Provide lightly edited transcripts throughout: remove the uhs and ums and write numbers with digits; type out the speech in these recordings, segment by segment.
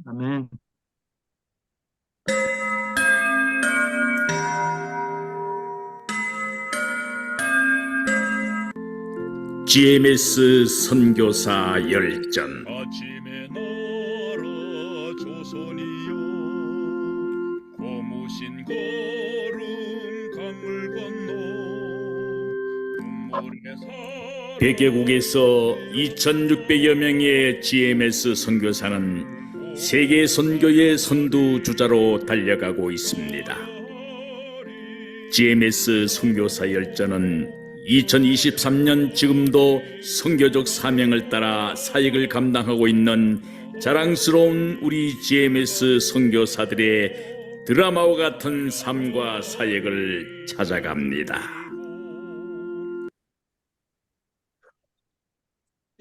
아멘. GMS 선교사 열전. 아침의 나라 조선이여, 고무신 걸음 강을 건너 눈물의 사랑. 100개국에서 2600여 명의 GMS 선교사는 세계 선교의 선두주자로 달려가고 있습니다. GMS 선교사 열전은 2023년 지금도 선교적 사명을 따라 사역을 감당하고 있는 자랑스러운 우리 GMS 선교사들의 드라마와 같은 삶과 사역을 찾아갑니다.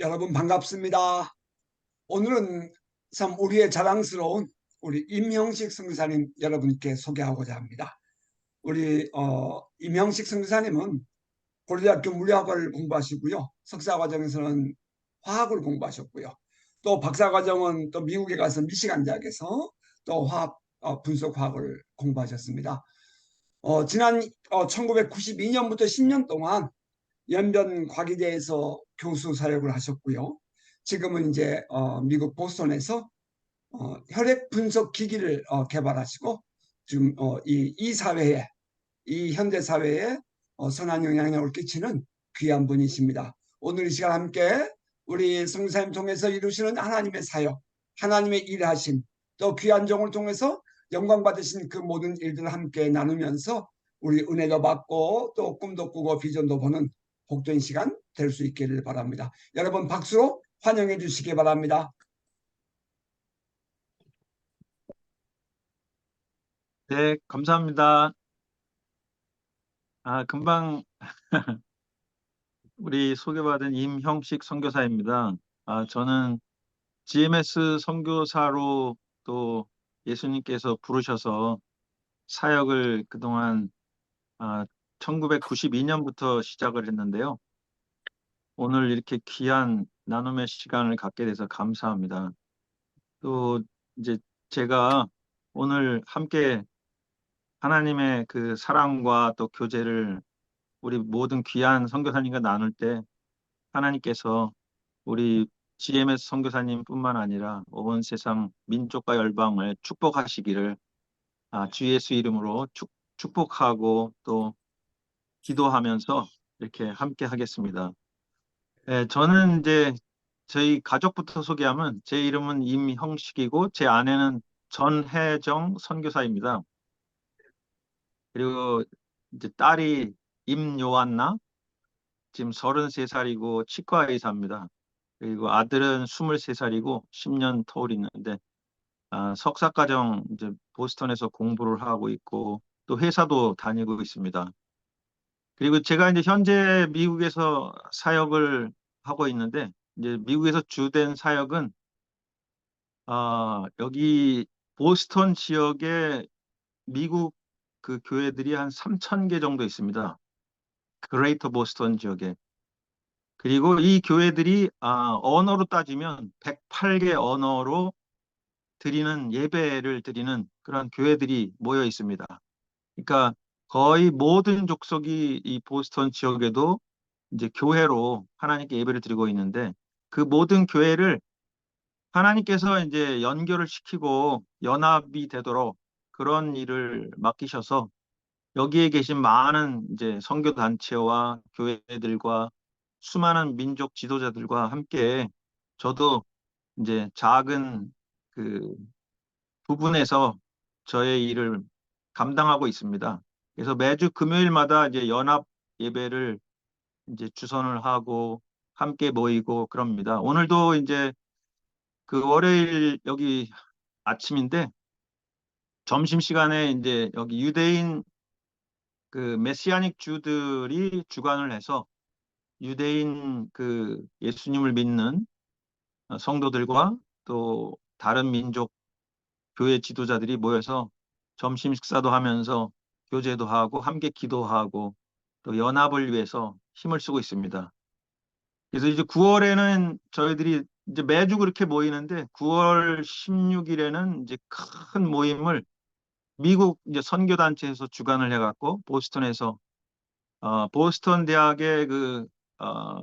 여러분 반갑습니다. 오늘은 참 우리의 자랑스러운 우리 임형식 선교사님 여러분께 소개하고자 합니다. 우리 임형식 선교사님은 고려대학교 물리학을 공부하시고요. 석사과정에서는 화학을 공부하셨고요. 또 박사과정은 또 미국에 가서 미시간 대학에서 또 화학 분석화학을 공부하셨습니다. 지난 1992년부터 10년 동안 연변 과기대에서 교수 사역을 하셨고요. 지금은 이제 미국 보스턴에서 혈액 분석 기기를 개발하시고 지금 이 사회에, 이 현대 사회에 선한 영향력을 끼치는 귀한 분이십니다. 오늘 이 시간 함께 우리 성사님 통해서 이루시는 하나님의 사역, 하나님의 일하심, 또 귀한 종을 통해서 영광 받으신 그 모든 일들을 함께 나누면서 우리 은혜도 받고 또 꿈도 꾸고 비전도 보는 복된 시간 될 수 있기를 바랍니다. 여러분 박수로 환영해 주시기 바랍니다. 네, 감사합니다. 금방 우리 소개받은 임형식 선교사입니다. 저는 GMS 선교사로 또 예수님께서 부르셔서 사역을 그동안 1992년부터 시작을 했는데요. 오늘 이렇게 귀한 나눔의 시간을 갖게 돼서 감사합니다. 또 이제 제가 오늘 함께 하나님의 그 사랑과 또 교제를 우리 모든 귀한 선교사님과 나눌 때 하나님께서 우리 GMS 선교사님뿐만 아니라 온 세상 민족과 열방을 축복하시기를 주 예수 이름으로 축복하고 또 기도하면서 이렇게 함께 하겠습니다. 저는 이제 저희 가족부터 소개하면 제 이름은 임형식이고 제 아내는 전혜정 선교사입니다. 그리고 이제 딸이 임요한나 지금 33살이고 치과 의사입니다. 그리고 아들은 23살이고 10년 터울이 있는데 석사과정 이제 보스턴에서 공부를 하고 있고 또 회사도 다니고 있습니다. 그리고 제가 이제 현재 미국에서 사역을 하고 있는데 이제 미국에서 주된 사역은 여기 보스턴 지역에 미국 그 교회들이 한 3,000개 정도 있습니다. 그레이터 보스턴 지역에. 그리고 이 교회들이 언어로 따지면 108개 언어로 드리는 예배를 드리는 그런 교회들이 모여 있습니다. 그러니까 거의 모든 족속이 이 보스턴 지역에도 이제 교회로 하나님께 예배를 드리고 있는데 그 모든 교회를 하나님께서 이제 연결을 시키고 연합이 되도록 그런 일을 맡기셔서 여기에 계신 많은 이제 선교 단체와 교회들과 수많은 민족 지도자들과 함께 저도 이제 작은 그 부분에서 저의 일을 감당하고 있습니다. 그래서 매주 금요일마다 이제 연합 예배를 이제 주선을 하고 함께 모이고 그럽니다. 오늘도 이제 그 월요일 여기 아침인데 점심시간에 이제 여기 유대인 그 메시아닉 주들이 주관을 해서 유대인 그 예수님을 믿는 성도들과 또 다른 민족 교회 지도자들이 모여서 점심 식사도 하면서 교제도 하고 함께 기도하고 또 연합을 위해서 힘을 쓰고 있습니다. 그래서 이제 9월에는 저희들이 이제 매주 그렇게 모이는데 9월 16일에는 이제 큰 모임을 미국 이제 선교단체에서 주관을 해갖고 보스턴에서 보스턴 대학의 어,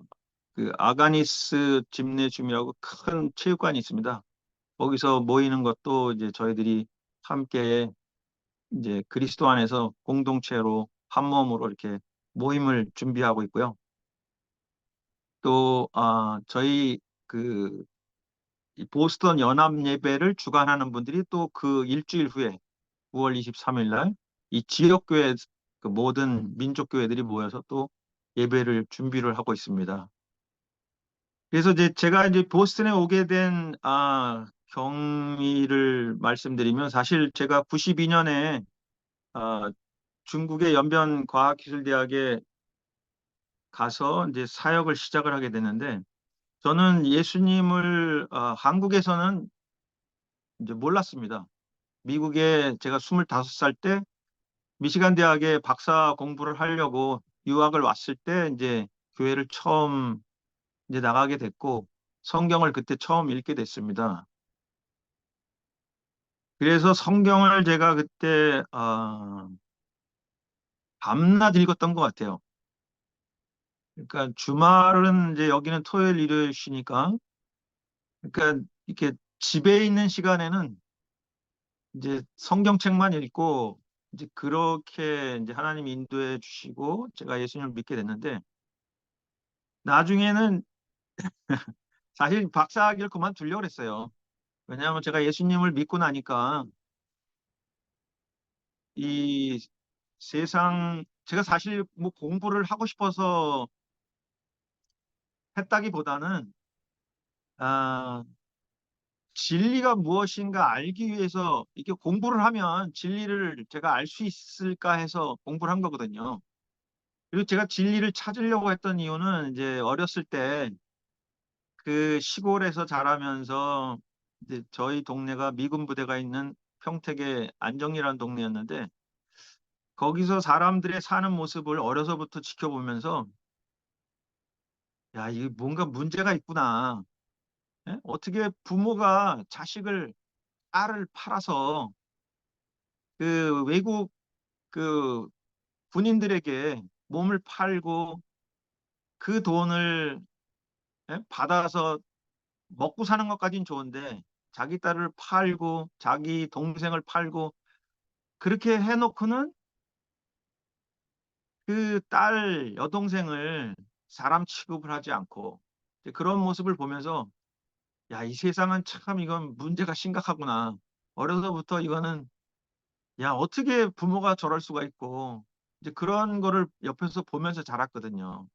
그 아가니스 집내줌이라고 큰 체육관이 있습니다. 거기서 모이는 것도 이제 저희들이 함께 이제 그리스도 안에서 공동체로 한 몸으로 이렇게 모임을 준비하고 있고요. 또 저희 그 이 보스턴 연합 예배를 주관하는 분들이 또 그 일주일 후에 9월 23일 날 이 지역교회 그 모든 민족교회들이 모여서 또 예배를 준비를 하고 있습니다. 그래서 이제 제가 이제 보스턴에 오게 된 경위를 말씀드리면 사실 제가 92년에 중국의 연변과학기술대학에 가서 이제 사역을 시작을 하게 됐는데 저는 예수님을 한국에서는 이제 몰랐습니다. 미국에 제가 25살 때 미시간 대학에 박사 공부를 하려고 유학을 왔을 때 이제 교회를 처음 이제 나가게 됐고 성경을 그때 처음 읽게 됐습니다. 그래서 성경을 제가 그때 밤낮 읽었던 것 같아요. 그러니까 주말은 이제 여기는 토요일 일요일 쉬니까 그러니까 이렇게 집에 있는 시간에는 이제 성경책만 읽고 이제 그렇게 이제 하나님이 인도해 주시고 제가 예수님을 믿게 됐는데 나중에는 사실 박사학위를 그만두려고 그랬어요. 왜냐하면 제가 예수님을 믿고 나니까 이 세상 제가 사실 뭐 공부를 하고 싶어서 했다기보다는 아, 진리가 무엇인가 알기 위해서 이렇게 공부를 하면 진리를 제가 알 수 있을까 해서 공부를 한 거거든요. 그리고 제가 진리를 찾으려고 했던 이유는 이제 어렸을 때 그 시골에서 자라면서 이제 저희 동네가 미군 부대가 있는 평택의 안정리라는 동네였는데 거기서 사람들의 사는 모습을 어려서부터 지켜보면서 야, 이게 뭔가 문제가 있구나. 예? 어떻게 부모가 자식을 딸을 팔아서 그 외국 그 군인들에게 몸을 팔고 그 돈을 받아서 먹고 사는 것까진 좋은데 자기 딸을 팔고 자기 동생을 팔고 그렇게 해놓고는 그 딸 여동생을 사람 취급을 하지 않고 이제 그런 모습을 보면서 야, 이 세상은 참 이건 문제가 심각하구나. 어려서부터 이거는 야, 어떻게 부모가 저럴 수가 있고 이제 그런 거를 옆에서 보면서 자랐거든요.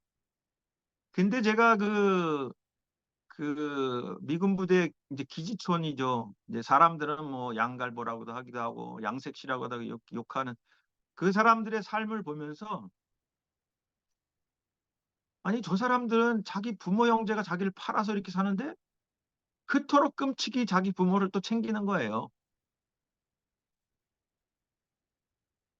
근데 제가 그 미군 부대 이제 기지촌이죠. 이제 사람들은 뭐 양갈보라고도 하기도 하고 양색시라고도 하고 욕하는 그 사람들의 삶을 보면서 아니 저 사람들은 자기 부모 형제가 자기를 팔아서 이렇게 사는데 그토록 끔찍이 자기 부모를 또 챙기는 거예요.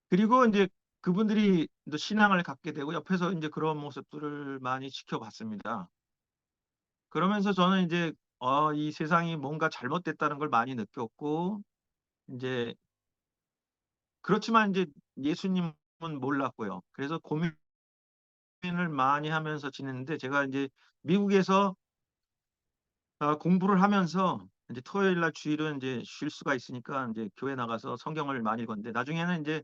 그리고 이제 그분들이 또 신앙을 갖게 되고 옆에서 이제 그런 모습들을 많이 지켜봤습니다. 그러면서 저는 이제 이 세상이 뭔가 잘못됐다는 걸 많이 느꼈고 이제 그렇지만 이제 예수님은 몰랐고요. 그래서 고민을 많이 하면서 지냈는데 제가 이제 미국에서 공부를 하면서 이제 토요일 날 주일은 이제 쉴 수가 있으니까 이제 교회 나가서 성경을 많이 읽었는데 나중에는 이제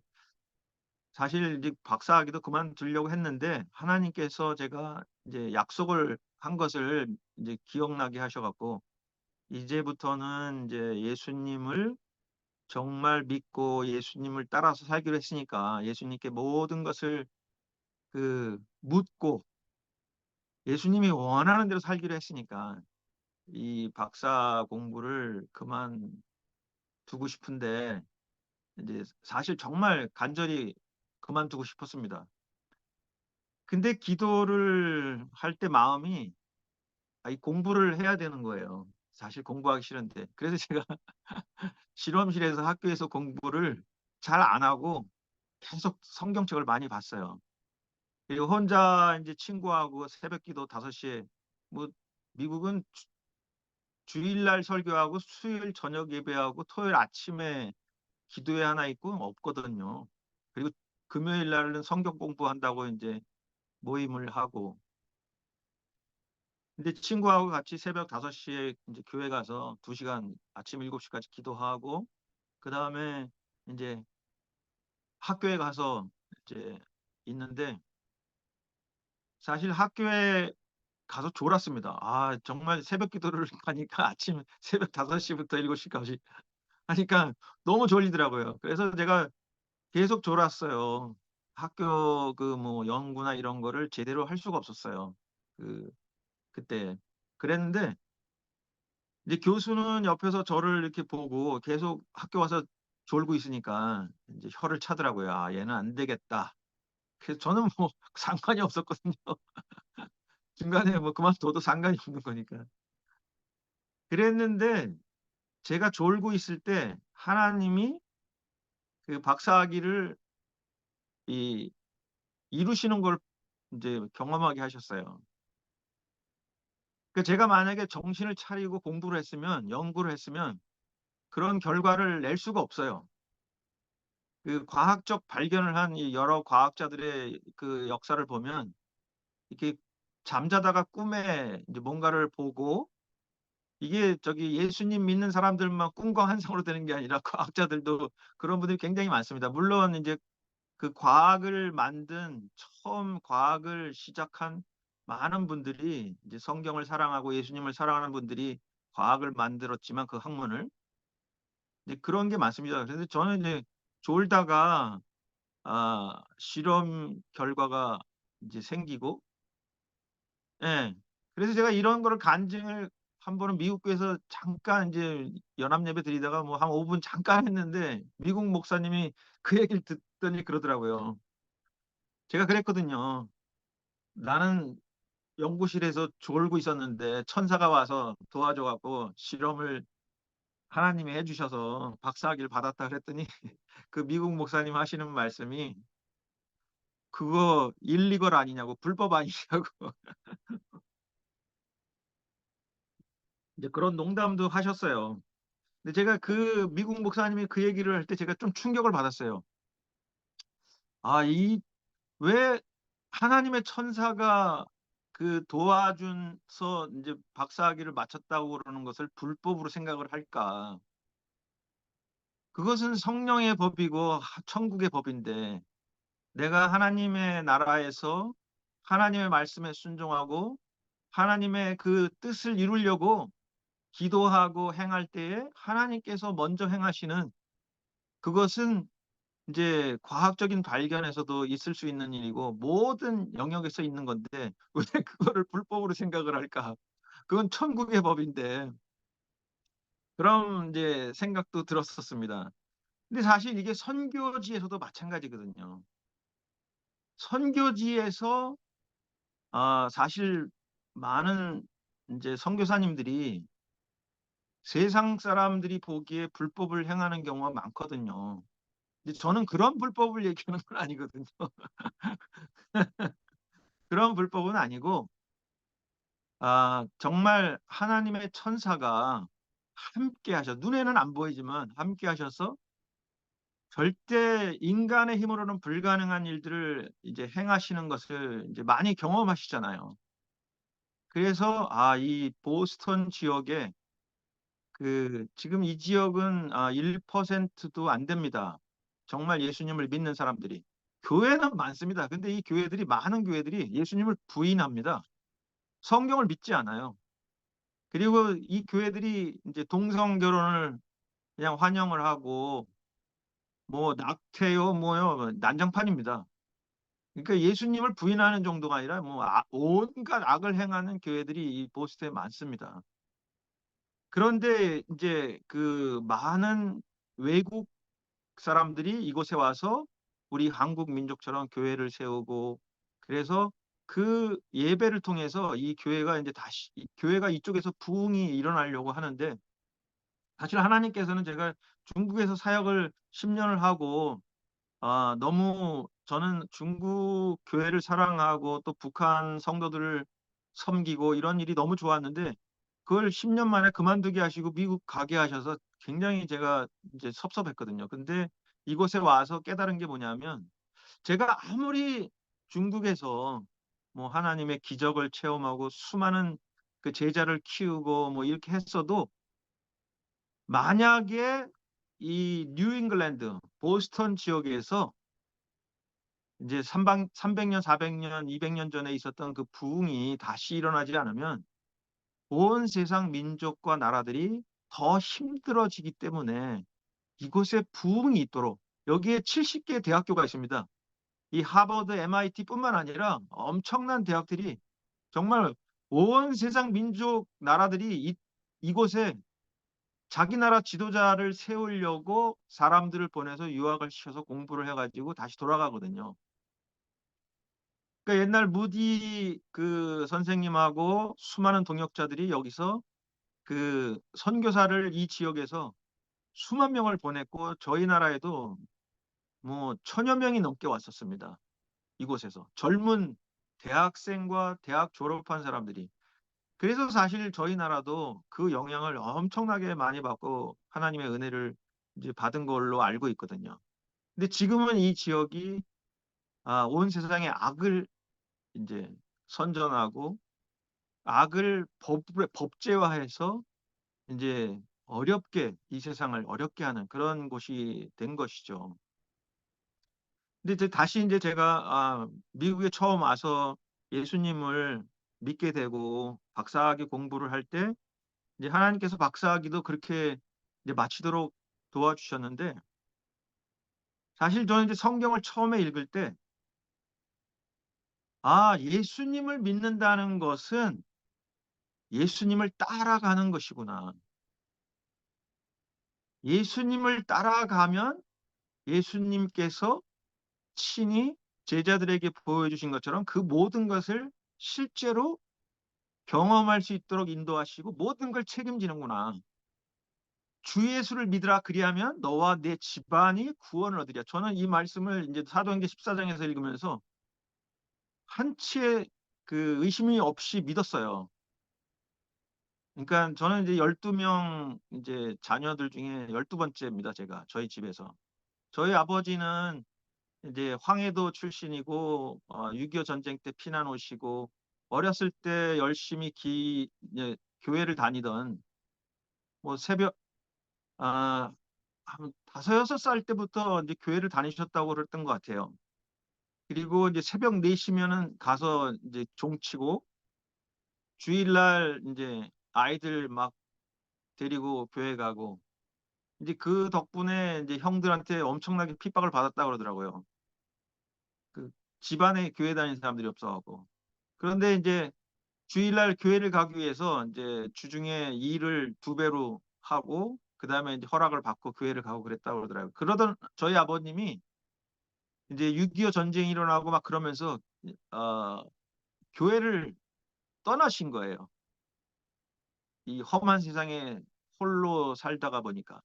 사실 이제 박사학위도 그만두려고 했는데 하나님께서 제가 이제 약속을 한 것을 이제 기억나게 하셔갖고 이제부터는 이제 예수님을 정말 믿고 예수님을 따라서 살기로 했으니까 예수님께 모든 것을 묻고 예수님이 원하는 대로 살기로 했으니까 이 박사 공부를 그만두고 싶은데 이제 사실 정말 간절히 그만두고 싶었습니다. 근데 기도를 할 때 마음이 이 공부를 해야 되는 거예요. 사실 공부하기 싫은데. 그래서 제가 실험실에서 학교에서 공부를 잘 안 하고 계속 성경책을 많이 봤어요. 그리고 혼자 이제 친구하고 새벽 기도 5시에 뭐 미국은 주일날 설교하고 수요일 저녁 예배하고 토요일 아침에 기도회 하나 있고 없거든요. 그리고 금요일 날은 성경 공부한다고 이제 모임을 하고. 근데 친구하고 같이 새벽 5시에 이제 교회 가서 2시간 아침 7시까지 기도하고 그다음에 이제 학교에 가서 이제 있는데 사실 학교에 가서 졸았습니다. 아, 정말 새벽 기도를 하니까 아침 새벽 5시부터 7시까지 하니까 너무 졸리더라고요. 그래서 제가 계속 졸았어요. 학교 그 뭐 연구나 이런 거를 제대로 할 수가 없었어요. 그 그때. 그랬는데 이제 교수는 옆에서 저를 이렇게 보고 계속 학교 와서 졸고 있으니까 이제 혀를 차더라고요. 아, 얘는 안 되겠다. 그래서 저는 뭐 상관이 없었거든요. 중간에 뭐 그만둬도 상관이 없는 거니까. 그랬는데 제가 졸고 있을 때 하나님이 그 박사학위를 이 이루시는 걸 이제 경험하게 하셨어요. 그 제가 만약에 정신을 차리고 공부를 했으면 연구를 했으면 그런 결과를 낼 수가 없어요. 그 과학적 발견을 한 이 여러 과학자들의 그 역사를 보면 이렇게 잠자다가 꿈에 이제 뭔가를 보고 이게 저기 예수님 믿는 사람들만 꿈과 환상으로 되는 게 아니라 과학자들도 그런 분들이 굉장히 많습니다. 물론 이제 그 과학을 만든 처음 과학을 시작한 많은 분들이 이제 성경을 사랑하고 예수님을 사랑하는 분들이 과학을 만들었지만 그 학문을 이제 그런 게 많습니다. 그래서 저는 이제 졸다가 실험 결과가 이제 생기고 예. 그래서 제가 이런 거를 간증을 한 번은 미국 교회에서 잠깐 이제 연합 예배 드리다가 뭐 한 5분 잠깐 했는데 미국 목사님이 그 얘기를 듣더니 그러더라고요. 제가 그랬거든요. 나는 연구실에서 졸고 있었는데 천사가 와서 도와줘 갖고 실험을 하나님이 해 주셔서 박사학위를 받았다 그랬더니 그 미국 목사님 하시는 말씀이 그거 일리걸 아니냐고 불법 아니냐고 이제 그런 농담도 하셨어요. 근데 제가 그 미국 목사님이 그 얘기를 할 때 제가 좀 충격을 받았어요. 아, 왜 하나님의 천사가 그 도와준서 이제 박사학위를 마쳤다고 그러는 것을 불법으로 생각을 할까? 그것은 성령의 법이고 천국의 법인데 내가 하나님의 나라에서 하나님의 말씀에 순종하고 하나님의 그 뜻을 이루려고 기도하고 행할 때에 하나님께서 먼저 행하시는 그것은 이제 과학적인 발견에서도 있을 수 있는 일이고 모든 영역에서 있는 건데 왜 그거를 불법으로 생각을 할까? 그건 천국의 법인데 그런 이제 생각도 들었었습니다. 근데 사실 이게 선교지에서도 마찬가지거든요. 선교지에서 사실 많은 이제 선교사님들이 세상 사람들이 보기에 불법을 행하는 경우가 많거든요. 근데 저는 그런 불법을 얘기하는 건 아니거든요. 그런 불법은 아니고 정말 하나님의 천사가 함께 하셔 눈에는 안 보이지만 함께 하셔서 절대 인간의 힘으로는 불가능한 일들을 이제 행하시는 것을 이제 많이 경험하시잖아요. 그래서 이 보스턴 지역에 지금 이 지역은 1%도 안 됩니다. 정말 예수님을 믿는 사람들이. 교회는 많습니다. 근데 이 교회들이 많은 교회들이 예수님을 부인합니다. 성경을 믿지 않아요. 그리고 이 교회들이 이제 동성 결혼을 그냥 환영을 하고 뭐 낙태요 뭐요 난장판입니다. 그러니까 예수님을 부인하는 정도가 아니라 뭐 온갖 악을 행하는 교회들이 이 보스턴에 많습니다. 그런데 이제 그 많은 외국 사람들이 이곳에 와서 우리 한국 민족처럼 교회를 세우고 그래서 그 예배를 통해서 이 교회가 이제 다시 교회가 이쪽에서 부흥이 일어나려고 하는데 사실 하나님께서는 제가 중국에서 사역을 10년을 하고 너무 저는 중국 교회를 사랑하고 또 북한 성도들을 섬기고 이런 일이 너무 좋았는데 그걸 10년 만에 그만두게 하시고 미국 가게 하셔서 굉장히 제가 이제 섭섭했거든요. 근데 이곳에 와서 깨달은 게 뭐냐면 제가 아무리 중국에서 뭐 하나님의 기적을 체험하고 수많은 그 제자를 키우고 뭐 이렇게 했어도 만약에 이 뉴잉글랜드, 보스턴 지역에서 이제 300년, 400년, 200년 전에 있었던 그 부흥이 다시 일어나지 않으면 온 세상 민족과 나라들이 더 힘들어지기 때문에 이곳에 부흥이 있도록 여기에 70개 대학교가 있습니다. 이 하버드, MIT뿐만 아니라 엄청난 대학들이 정말 온 세상 민족 나라들이 이곳에 자기 나라 지도자를 세우려고 사람들을 보내서 유학을 시켜서 공부를 해가지고 다시 돌아가거든요. 그러니까 옛날 무디 그 선생님하고 수많은 동역자들이 여기서 그 선교사를 이 지역에서 수만 명을 보냈고 저희 나라에도 뭐 1000여 명이 넘게 왔었습니다. 이곳에서 젊은 대학생과 대학 졸업한 사람들이. 그래서 사실 저희 나라도 그 영향을 엄청나게 많이 받고 하나님의 은혜를 이제 받은 걸로 알고 있거든요. 근데 지금은 이 지역이 온 세상의 악을 이제 선전하고 악을 법제화해서 이제 어렵게 이 세상을 어렵게 하는 그런 곳이 된 것이죠. 근데 이제 다시 이제 제가 미국에 처음 와서 예수님을 믿게 되고 박사학위 공부를 할 때 이제 하나님께서 박사학위도 그렇게 이제 마치도록 도와주셨는데 사실 저는 이제 성경을 처음에 읽을 때 예수님을 믿는다는 것은 예수님을 따라가는 것이구나. 예수님을 따라가면 예수님께서 친히 제자들에게 보여주신 것처럼 그 모든 것을 실제로 경험할 수 있도록 인도하시고 모든 걸 책임지는구나. 주 예수를 믿으라 그리하면 너와 내 집안이 구원을 얻으리라. 저는 이 말씀을 이제 사도행전 14장에서 읽으면서 한치의 그 의심이 없이 믿었어요. 그러니까 저는 이제 12명 이제 자녀들 중에 12번째입니다, 제가. 저희 집에서. 저희 아버지는 이제 황해도 출신이고 6.25 전쟁 때 피난 오시고 어렸을 때 열심히 이제 교회를 다니던 뭐 새벽 한 5, 6살 때부터 이제 교회를 다니셨다고 그랬던 것 같아요. 그리고 이제 새벽 4시면은 가서 이제 종치고 주일날 이제 아이들 막 데리고 교회 가고 이제 그 덕분에 이제 형들한테 엄청나게 핍박을 받았다 그러더라고요. 그 집안에 교회 다니는 사람들이 없어갖고. 그런데 이제 주일날 교회를 가기 위해서 이제 주중에 일을 2배로 하고 그다음에 이제 허락을 받고 교회를 가고 그랬다고 그러더라고요. 그러던 저희 아버님이 이제 6.25 전쟁이 일어나고 막 그러면서 어, 교회를 떠나신 거예요. 이 험한 세상에 홀로 살다가 보니까.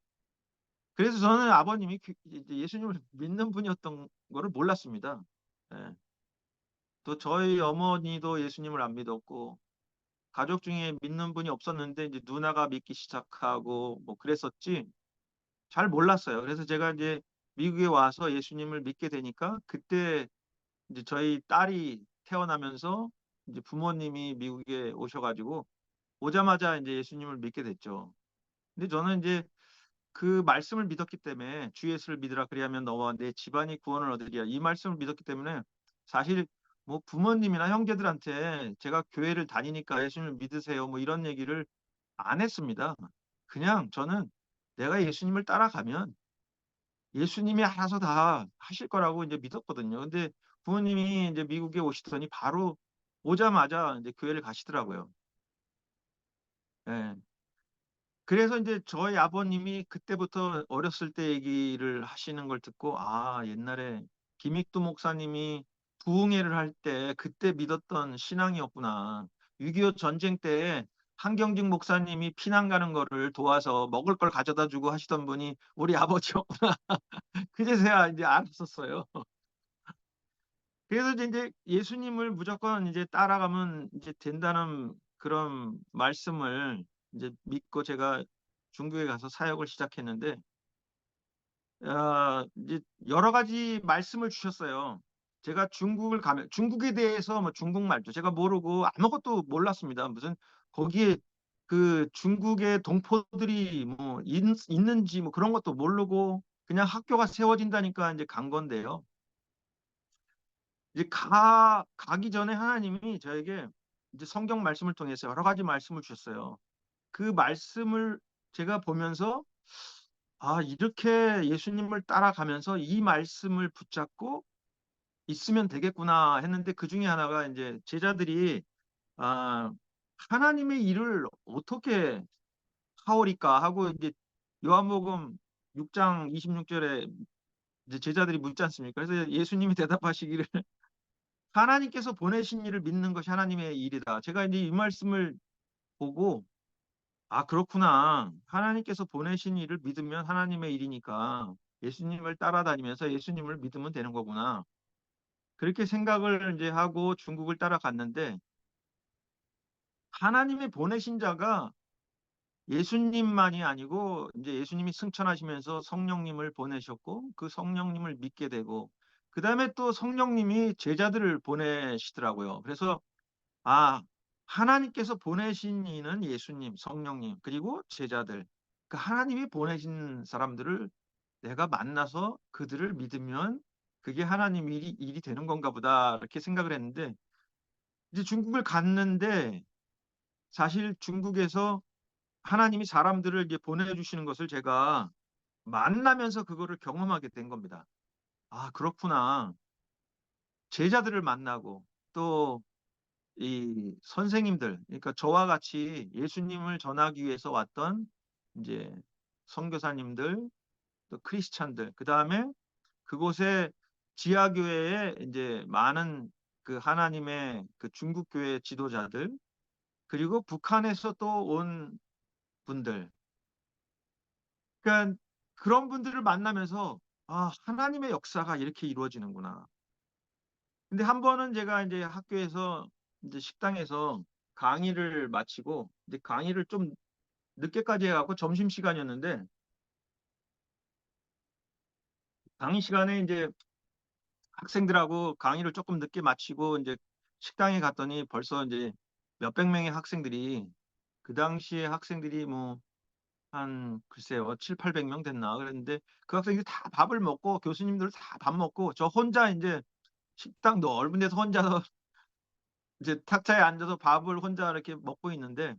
그래서 저는 아버님이 이제 예수님을 믿는 분이었던 거를 몰랐습니다. 예. 또 저희 어머니도 예수님을 안 믿었고 가족 중에 믿는 분이 없었는데 이제 누나가 믿기 시작하고 뭐 그랬었지 잘 몰랐어요. 그래서 제가 이제 미국에 와서 예수님을 믿게 되니까 그때 이제 저희 딸이 태어나면서 이제 부모님이 미국에 오셔가지고 오자마자 이제 예수님을 믿게 됐죠. 근데 저는 이제 그 말씀을 믿었기 때문에 주 예수를 믿으라 그리하면 너와 내 집안이 구원을 얻으리라 이 말씀을 믿었기 때문에 사실 뭐 부모님이나 형제들한테 제가 교회를 다니니까 예수님을 믿으세요 뭐 이런 얘기를 안 했습니다. 그냥 저는 내가 예수님을 따라가면 예수님이 알아서 다 하실 거라고 이제 믿었거든요. 근데 부모님이 이제 미국에 오시더니 바로 오자마자 이제 교회를 가시더라고요. 예. 그래서 이제 저희 아버님이 그때부터 어렸을 때 얘기를 하시는 걸 듣고 옛날에 김익두 목사님이 부흥회를 할 때 그때 믿었던 신앙이었구나. 6.25 전쟁 때 한경직 목사님이 피난 가는 거를 도와서 먹을 걸 가져다 주고 하시던 분이 우리 아버지였구나. 그제서야 이제 알았었어요. 그래서 이제 예수님을 무조건 이제 따라가면 이제 된다는 그런 말씀을 이제 믿고 제가 중국에 가서 사역을 시작했는데 이제 여러 가지 말씀을 주셨어요. 제가 중국을 가면 중국에 대해서 뭐 중국말도 제가 모르고 아무것도 몰랐습니다. 무슨 거기에 그 중국의 동포들이 뭐 있는지 뭐 그런 것도 모르고 그냥 학교가 세워진다니까 이제 간 건데요. 이제 가기 전에 하나님이 저에게 이제 성경 말씀을 통해서 여러 가지 말씀을 주셨어요. 그 말씀을 제가 보면서 이렇게 예수님을 따라가면서 이 말씀을 붙잡고 있으면 되겠구나 했는데 그 중에 하나가 이제 제자들이 아, 하나님의 일을 어떻게 하오리까 하고 이제 요한복음 6장 26절에 이제 제자들이 묻지 않습니까? 그래서 예수님이 대답하시기를 하나님께서 보내신 일을 믿는 것이 하나님의 일이다. 제가 이제 이 말씀을 보고 그렇구나. 하나님께서 보내신 일을 믿으면 하나님의 일이니까 예수님을 따라다니면서 예수님을 믿으면 되는 거구나. 그렇게 생각을 이제 하고 중국을 따라갔는데 하나님의 보내신 자가 예수님만이 아니고 이제 예수님이 승천하시면서 성령님을 보내셨고 그 성령님을 믿게 되고 그다음에 또 성령님이 제자들을 보내시더라고요. 그래서 아, 하나님께서 보내신 이는 예수님, 성령님, 그리고 제자들. 그 하나님이 보내신 사람들을 내가 만나서 그들을 믿으면 그게 하나님 일이 되는 건가 보다. 이렇게 생각을 했는데, 이제 중국을 갔는데, 사실 중국에서 하나님이 사람들을 이제 보내주시는 것을 제가 만나면서 그거를 경험하게 된 겁니다. 그렇구나. 제자들을 만나고, 또 이 선생님들, 그러니까 저와 같이 예수님을 전하기 위해서 왔던 이제 선교사님들, 또 크리스찬들, 그 다음에 그곳에 지하교회에 이제 많은 그 하나님의 그 중국교회 지도자들, 그리고 북한에서 또 온 분들, 그러니까 그런 분들을 만나면서 하나님의 역사가 이렇게 이루어지는구나. 근데 한 번은 제가 이제 학교에서 이제 식당에서 강의를 마치고 이제 강의를 좀 늦게까지 해갖고 점심시간이었는데 강의 시간에 이제 학생들하고 강의를 조금 늦게 마치고 이제 식당에 갔더니 벌써 이제 몇백 명의 학생들이 그 당시에 학생들이 뭐 한 글쎄요 7, 800명 됐나 그랬는데 그 학생들이 다 밥을 먹고 교수님들 다 밥 먹고 저 혼자 이제 식당 넓은 데서 혼자서 이제 탁자에 앉아서 밥을 혼자 이렇게 먹고 있는데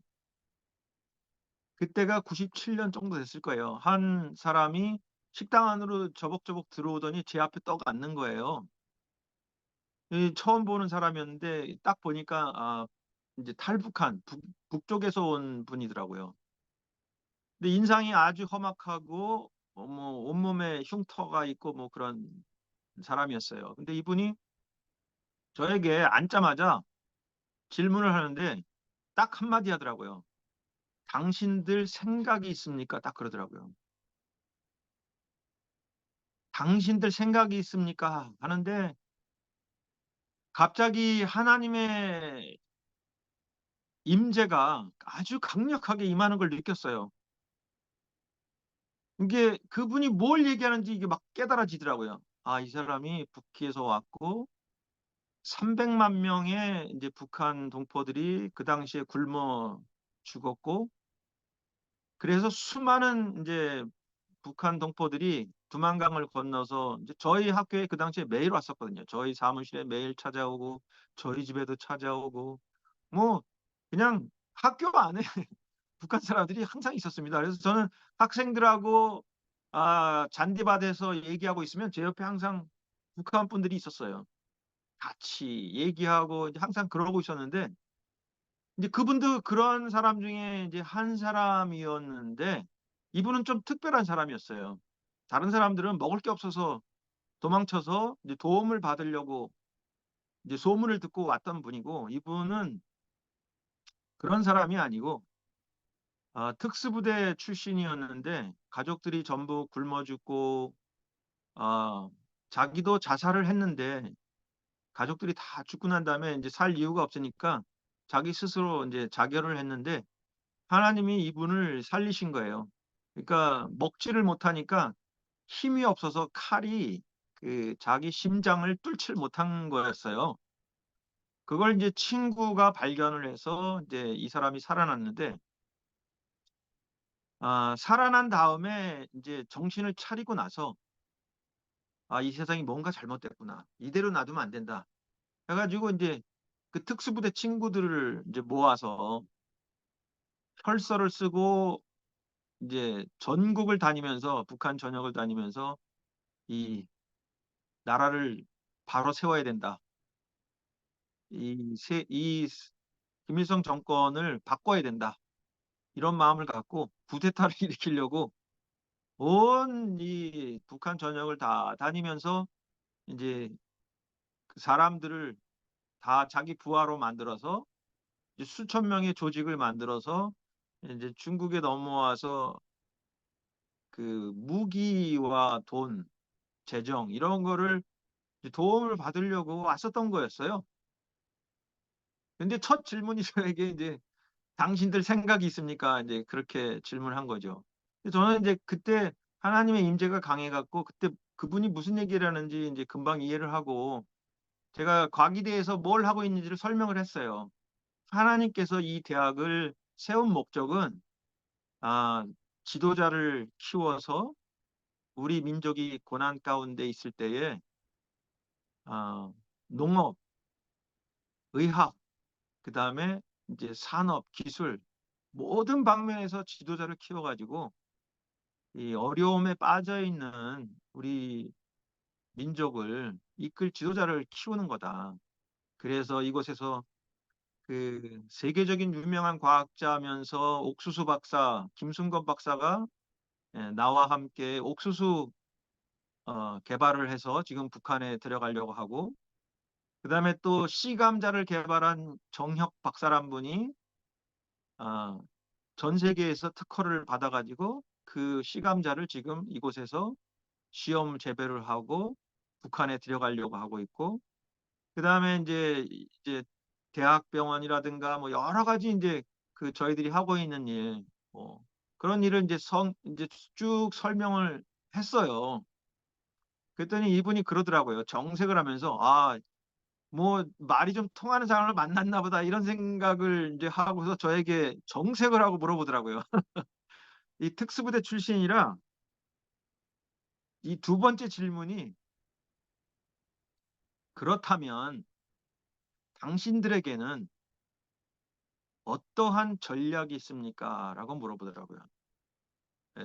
그때가 97년 정도 됐을 거예요. 한 사람이 식당 안으로 저벅저벅 들어오더니 제 앞에 떡 앉는 거예요. 처음 보는 사람이었는데 딱 보니까 이제 탈북한 북쪽에서 온 분이더라고요. 근데 인상이 아주 험악하고 뭐 온몸에 흉터가 있고 뭐 그런 사람이었어요. 근데 이분이 저에게 앉자마자 질문을 하는데 딱 한마디 하더라고요. 당신들 생각이 있습니까? 딱 그러더라고요. 당신들 생각이 있습니까? 하는데 갑자기 하나님의 임재가 아주 강력하게 임하는 걸 느꼈어요. 이게 그분이 뭘 얘기하는지 이게 막 깨달아지더라고요. 이 사람이 북해에서 왔고 300만 명의 이제 북한 동포들이 그 당시에 굶어 죽었고 그래서 수많은 이제 북한 동포들이 두만강을 건너서 이제 저희 학교에 그 당시에 매일 왔었거든요. 저희 사무실에 매일 찾아오고 저희 집에도 찾아오고 뭐 그냥 학교 안에 북한 사람들이 항상 있었습니다. 그래서 저는 학생들하고 잔디밭에서 얘기하고 있으면 제 옆에 항상 북한 분들이 있었어요. 같이 얘기하고 이제 항상 그러고 있었는데 이제 그분도 그런 사람 중에 이제 한 사람이었는데 이분은 좀 특별한 사람이었어요. 다른 사람들은 먹을 게 없어서 도망쳐서 이제 도움을 받으려고 이제 소문을 듣고 왔던 분이고 이분은 그런 사람이 아니고 특수부대 출신이었는데 가족들이 전부 굶어 죽고 자기도 자살을 했는데 가족들이 다 죽고 난 다음에 이제 살 이유가 없으니까 자기 스스로 이제 자결을 했는데 하나님이 이분을 살리신 거예요. 그러니까 먹지를 못하니까 힘이 없어서 칼이 그 자기 심장을 뚫질 못한 거였어요. 그걸 이제 친구가 발견을 해서 이제 이 사람이 살아났는데, 살아난 다음에 이제 정신을 차리고 나서, 이 세상이 뭔가 잘못됐구나. 이대로 놔두면 안 된다. 해가지고 이제 그 특수부대 친구들을 이제 모아서 혈서를 쓰고 이제 전국을 다니면서, 북한 전역을 다니면서 이 나라를 바로 세워야 된다. 이 김일성 정권을 바꿔야 된다. 이런 마음을 갖고 쿠데타를 일으키려고 온 이 북한 전역을 다 다니면서 이제 그 사람들을 다 자기 부하로 만들어서 이제 수천 명의 조직을 만들어서 이제 중국에 넘어와서 그 무기와 돈, 재정 이런 거를 이제 도움을 받으려고 왔었던 거였어요. 근데 첫 질문이 저에게 이제 당신들 생각이 있습니까? 이제 그렇게 질문한 거죠. 근데 저는 이제 그때 하나님의 임재가 강해갖고 그때 그분이 무슨 얘기를 하는지 이제 금방 이해를 하고 제가 과기대에서 뭘 하고 있는지를 설명을 했어요. 하나님께서 이 대학을 세운 목적은 아, 지도자를 키워서 우리 민족이 고난 가운데 있을 때에 아, 농업, 의학, 그다음에 이제 산업, 기술 모든 방면에서 지도자를 키워가지고 이 어려움에 빠져 있는 우리 민족을 이끌 지도자를 키우는 거다. 그래서 이곳에서 그 세계적인 유명한 과학자면서 옥수수 박사 김순건 박사가 나와 함께 옥수수 개발을 해서 지금 북한에 들어가려고 하고 그다음에 또 씨감자를 개발한 정혁 박사란 분이 어, 전 세계에서 특허를 받아가지고 그 씨감자를 지금 이곳에서 시험 재배를 하고 북한에 들어가려고 하고 있고 그다음에 이제 대학병원이라든가 뭐 여러 가지 이제 그 저희들이 하고 있는 일, 뭐 그런 일을 이제 쭉 설명을 했어요. 그랬더니 이분이 그러더라고요. 정색을 하면서 뭐 말이 좀 통하는 사람을 만났나 보다 이런 생각을 이제 하고서 저에게 정색을 하고 물어보더라고요. 이 특수부대 출신이라 이 두 번째 질문이 그렇다면 당신들에게는 어떠한 전략이 있습니까? 라고 물어보더라고요.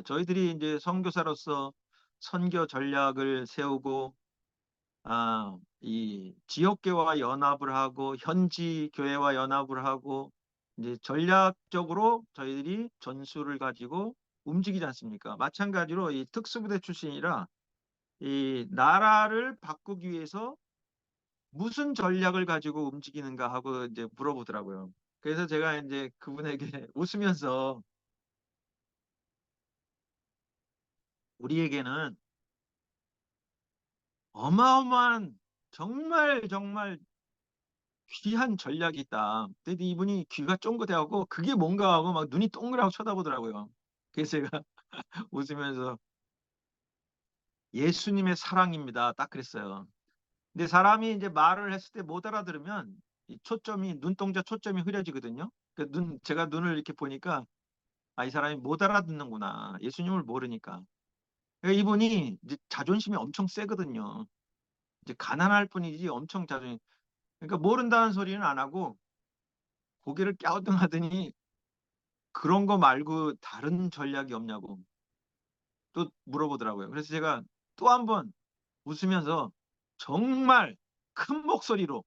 저희들이 이제 선교사로서 선교 전략을 세우고, 이 지역교회와 연합을 하고, 현지 교회와 연합을 하고, 이제 전략적으로 저희들이 전술을 가지고 움직이지 않습니까? 마찬가지로 이 특수부대 출신이라 이 나라를 바꾸기 위해서 무슨 전략을 가지고 움직이는가 하고 이제 물어보더라고요. 그래서 제가 이제 그분에게 웃으면서 우리에게는 어마어마한 정말 정말 귀한 전략이 있다. 근데 이분이 귀가 쫑긋해갖고 그게 뭔가 하고 막 눈이 동그랗게 쳐다보더라고요. 그래서 제가 웃으면서 예수님의 사랑입니다. 딱 그랬어요. 근데 사람이 이제 말을 했을 때 못 알아들으면 이 초점이 눈동자 초점이 흐려지거든요. 제가 눈을 이렇게 보니까 이 사람이 못 알아듣는구나. 예수님을 모르니까. 그러니까 이분이 이제 자존심이 엄청 세거든요. 이제 가난할 뿐이지 엄청 자존심. 그러니까 모른다는 소리는 안 하고 고개를 갸우뚱하더니 그런 거 말고 다른 전략이 없냐고 또 물어보더라고요. 그래서 제가 또 한 번 웃으면서 정말 큰 목소리로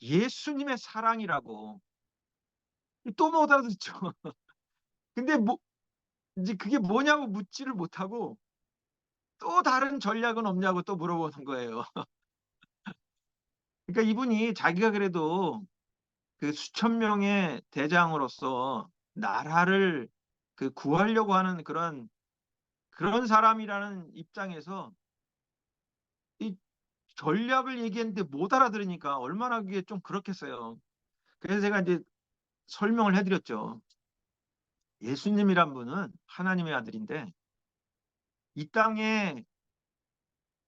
예수님의 사랑이라고 또 못 알아듣죠. 근데 뭐 이제 그게 뭐냐고 묻지를 못하고 또 다른 전략은 없냐고 또 물어보는 거예요. 그러니까 이분이 자기가 그래도 그 수천 명의 대장으로서 나라를 그 구하려고 하는 그런 사람이라는 입장에서 이 전략을 얘기했는데 못 알아들으니까 얼마나 그게 좀 그렇겠어요. 그래서 제가 이제 설명을 해드렸죠. 예수님이란 분은 하나님의 아들인데 이 땅에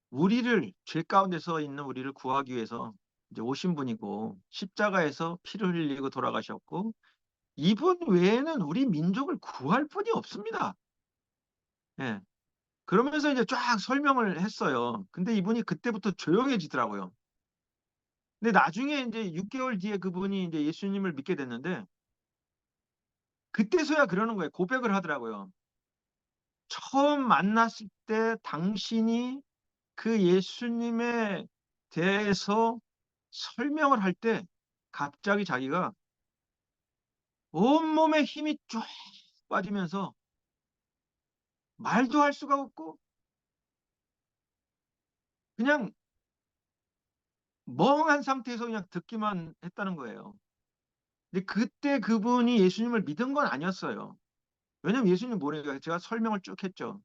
우리를 죄 가운데서 있는 우리를 구하기 위해서 이제 오신 분이고 십자가에서 피를 흘리고 돌아가셨고 이분 외에는 우리 민족을 구할 분이 없습니다. 예. 그러면서 이제 쫙 설명을 했어요. 근데 이분이 그때부터 조용해지더라고요. 근데 나중에 이제 6개월 뒤에 그분이 이제 예수님을 믿게 됐는데 그때서야 그러는 거예요. 고백을 하더라고요. 처음 만났을 때 당신이 그 예수님에 대해서 설명을 할 때 갑자기 자기가 온몸에 힘이 쫙 빠지면서 말도 할 수가 없고 그냥 멍한 상태에서 그냥 듣기만 했다는 거예요. 근데 그때 그분이 예수님을 믿은 건 아니었어요. 왜냐면 예수님 모르니까 제가 설명을 쭉 했죠.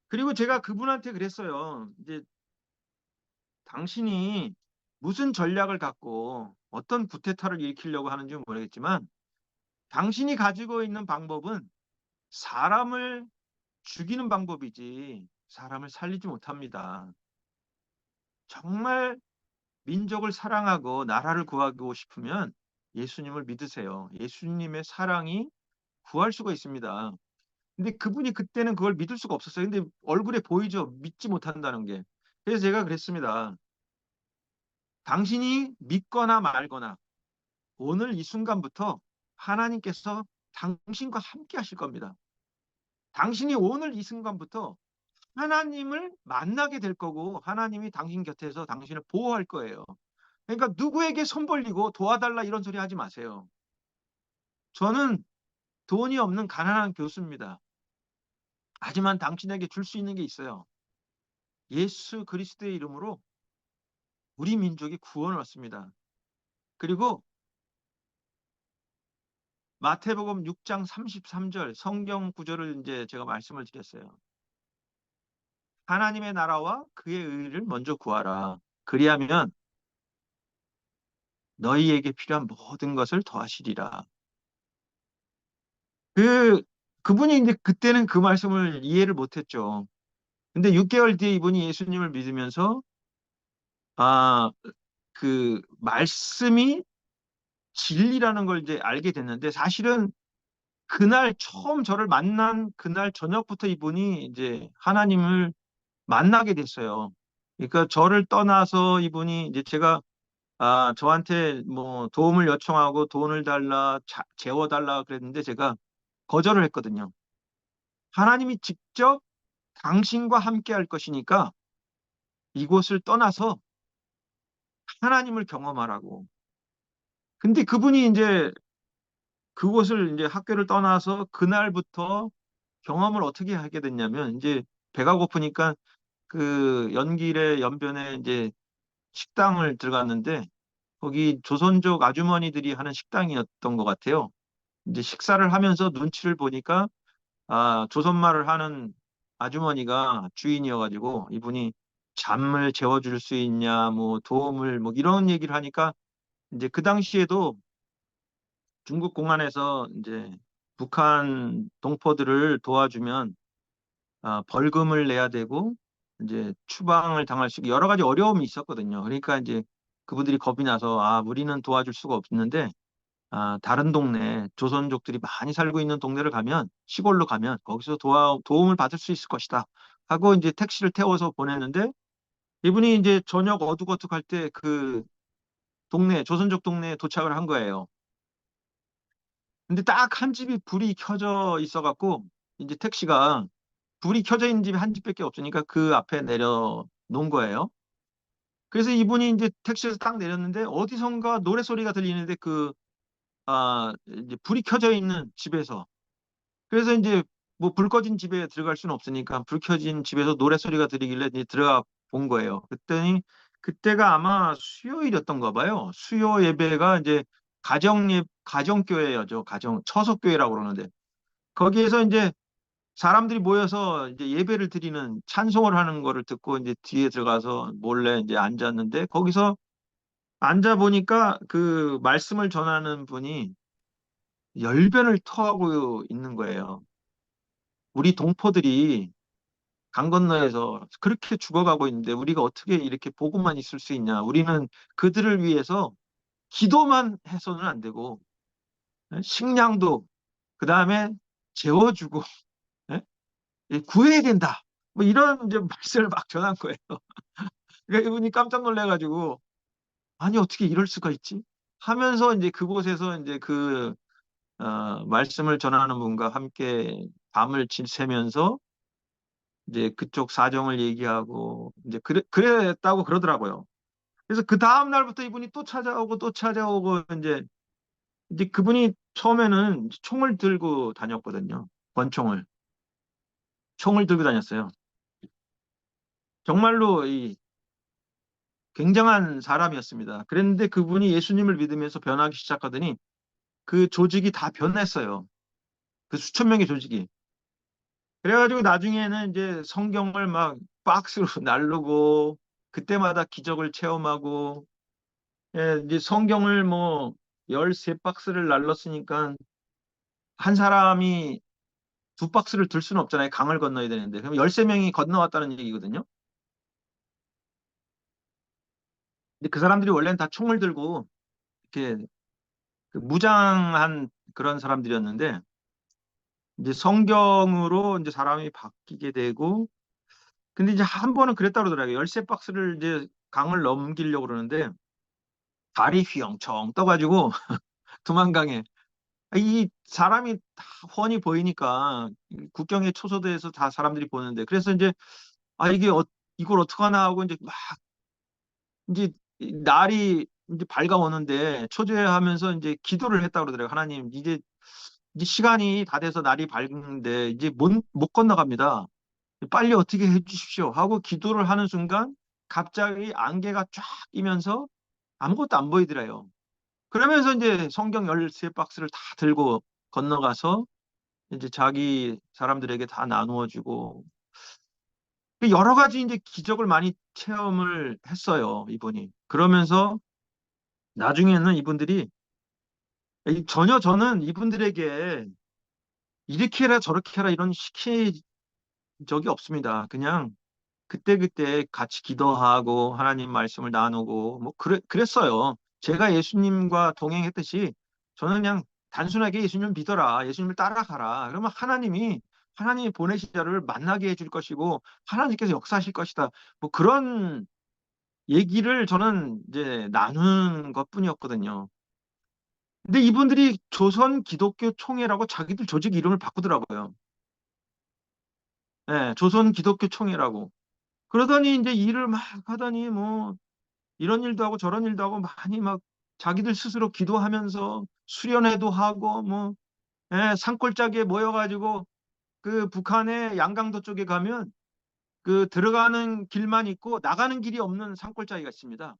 그리고 제가 그분한테 그랬어요. 이제 당신이 무슨 전략을 갖고 어떤 구테타를 일으키려고 하는지 모르겠지만 당신이 가지고 있는 방법은 사람을 죽이는 방법이지 사람을 살리지 못합니다. 정말 민족을 사랑하고 나라를 구하고 싶으면 예수님을 믿으세요. 예수님의 사랑이 구할 수가 있습니다. 근데 그분이 그때는 그걸 믿을 수가 없었어요. 근데 얼굴에 보이죠. 믿지 못한다는 게. 그래서 제가 그랬습니다. 당신이 믿거나 말거나 오늘 이 순간부터 하나님께서 당신과 함께 하실 겁니다. 당신이 오늘 이 순간부터 하나님을 만나게 될 거고 하나님이 당신 곁에서 당신을 보호할 거예요. 그러니까 누구에게 손 벌리고 도와달라 이런 소리 하지 마세요. 저는 돈이 없는 가난한 교수입니다. 하지만 당신에게 줄 수 있는 게 있어요. 예수 그리스도의 이름으로 우리 민족이 구원을 얻습니다. 그리고 마태복음 6장 33절 성경 구절을 이제 제가 말씀을 드렸어요. 하나님의 나라와 그의 의를 먼저 구하라. 그리하면 너희에게 필요한 모든 것을 더하시리라. 그 그분이 이제 그때는 그 말씀을 이해를 못했죠. 근데 6개월 뒤에 이분이 예수님을 믿으면서 아, 그 말씀이 진리라는 걸 이제 알게 됐는데 사실은 그날 처음 저를 만난 그날 저녁부터 이분이 이제 하나님을 만나게 됐어요. 그러니까 저를 떠나서 이분이 이제 제가 저한테 뭐 도움을 요청하고 돈을 달라, 재워달라 그랬는데 제가 거절을 했거든요. 하나님이 직접 당신과 함께 할 것이니까 이곳을 떠나서 하나님을 경험하라고. 근데 그분이 이제 그곳을 이제 학교를 떠나서 그날부터 경험을 어떻게 하게 됐냐면 이제 배가 고프니까 그 연길의 연변에 이제 식당을 들어갔는데 거기 조선족 아주머니들이 하는 식당이었던 것 같아요. 이제 식사를 하면서 눈치를 보니까 조선말을 하는 아주머니가 주인이어가지고 이분이 잠을 재워줄 수 있냐, 뭐 도움을 뭐 이런 얘기를 하니까 이제 그 당시에도 중국 공안에서 이제 북한 동포들을 도와주면 벌금을 내야 되고 이제 추방을 당할 수 있고 여러 가지 어려움이 있었거든요. 그러니까 이제 그분들이 겁이 나서 우리는 도와줄 수가 없는데 다른 동네 조선족들이 많이 살고 있는 동네를 가면 시골로 가면 거기서 도움을 받을 수 있을 것이다 하고 이제 택시를 태워서 보냈는데 이분이 이제 저녁 어둑어둑할 때 그 동네 조선족 동네에 도착을 한 거예요. 근데 딱 한 집이 불이 켜져 있어갖고 이제 택시가 불이 켜져 있는 집이 한 집밖에 없으니까 그 앞에 내려 놓은 거예요. 그래서 이분이 이제 택시에서 딱 내렸는데 어디선가 노래 소리가 들리는데 이제 불이 켜져 있는 집에서 그래서 이제 뭐 불 꺼진 집에 들어갈 수는 없으니까 불 켜진 집에서 노래 소리가 들리길래 이제 들어가 본 거예요. 그랬더니 그때가 아마 수요일이었던가 봐요. 수요 예배가 이제 가정교회죠. 처석교회라고 그러는데 거기에서 이제 사람들이 모여서 이제 예배를 드리는 찬송을 하는 거를 듣고 이제 뒤에 들어가서 몰래 이제 앉았는데 거기서 앉아 보니까 그 말씀을 전하는 분이 열변을 토하고 있는 거예요. 우리 동포들이 강 건너에서 그렇게 죽어가고 있는데 우리가 어떻게 이렇게 보고만 있을 수 있냐. 우리는 그들을 위해서 기도만 해서는 안 되고 식량도 그다음에 재워주고 구해야 된다. 뭐 이런 이제 말씀을 막 전한 거예요. 그러니까 이분이 깜짝 놀래가지고 아니 어떻게 이럴 수가 있지? 하면서 이제 그곳에서 이제 말씀을 전하는 분과 함께 밤을 지새면서 이제 그쪽 사정을 얘기하고 이제 그랬다고 그러더라고요. 그래서 그 다음 날부터 이분이 또 찾아오고 또 찾아오고 이제 그분이 처음에는 총을 들고 다녔거든요. 권총을. 총을 들고 다녔어요. 정말로 이 굉장한 사람이었습니다. 그랬는데 그분이 예수님을 믿으면서 변하기 시작하더니 그 조직이 다 변했어요. 그 수천 명의 조직이. 그래가지고 나중에는 이제 성경을 막 박스로 나르고 그때마다 기적을 체험하고 이제 성경을 뭐 13박스를 날랐으니까 한 사람이 2박스를 들 수는 없잖아요. 강을 건너야 되는데. 그럼 13명이 건너왔다는 얘기거든요. 근데 그 사람들이 원래는 다 총을 들고 이렇게 그 무장한 그런 사람들이었는데 이제 성경으로 이제 사람이 바뀌게 되고 근데 이제 한 번은 그랬다 그러더라고요. 13박스를 이제 강을 넘기려고 그러는데 다리 휘영청 떠가지고 두만강에 이 사람이 다 훤히 보이니까 국경의 초소대에서 다 사람들이 보는데 그래서 이제 이게 이걸 어떡하나 하고 이제 날이 이제 밝아오는데 초조해하면서 이제 기도를 했다 그러더라고요. 하나님 이제 시간이 다 돼서 날이 밝은데 이제 못 건너갑니다. 빨리 어떻게 해주십시오 하고 기도를 하는 순간 갑자기 안개가 쫙 끼면서 아무것도 안 보이더래요. 그러면서 이제 성경 13박스를 다 들고 건너가서 이제 자기 사람들에게 다 나누어 주고 여러 가지 이제 기적을 많이 체험을 했어요, 이분이. 그러면서 나중에는 이분들이 전혀 저는 이분들에게 이렇게 해라 저렇게 해라 이런 시킨 적이 없습니다. 그냥 그때그때 같이 기도하고 하나님 말씀을 나누고 뭐 그랬어요. 제가 예수님과 동행했듯이 저는 그냥 단순하게 예수님을 믿어라. 예수님을 따라가라. 그러면 하나님이 보내신 자를 만나게 해줄 것이고 하나님께서 역사하실 것이다. 뭐 그런 얘기를 저는 이제 나눈 것뿐이었거든요. 근데 이분들이 조선 기독교 총회라고 자기들 조직 이름을 바꾸더라고요. 예, 조선 기독교 총회라고. 그러더니 이제 일을 막 하더니 뭐 이런 일도 하고 저런 일도 하고 많이 막 자기들 스스로 기도하면서 수련회도 하고 뭐 산골짜기에 모여가지고 그 북한의 양강도 쪽에 가면 그 들어가는 길만 있고 나가는 길이 없는 산골짜기가 있습니다.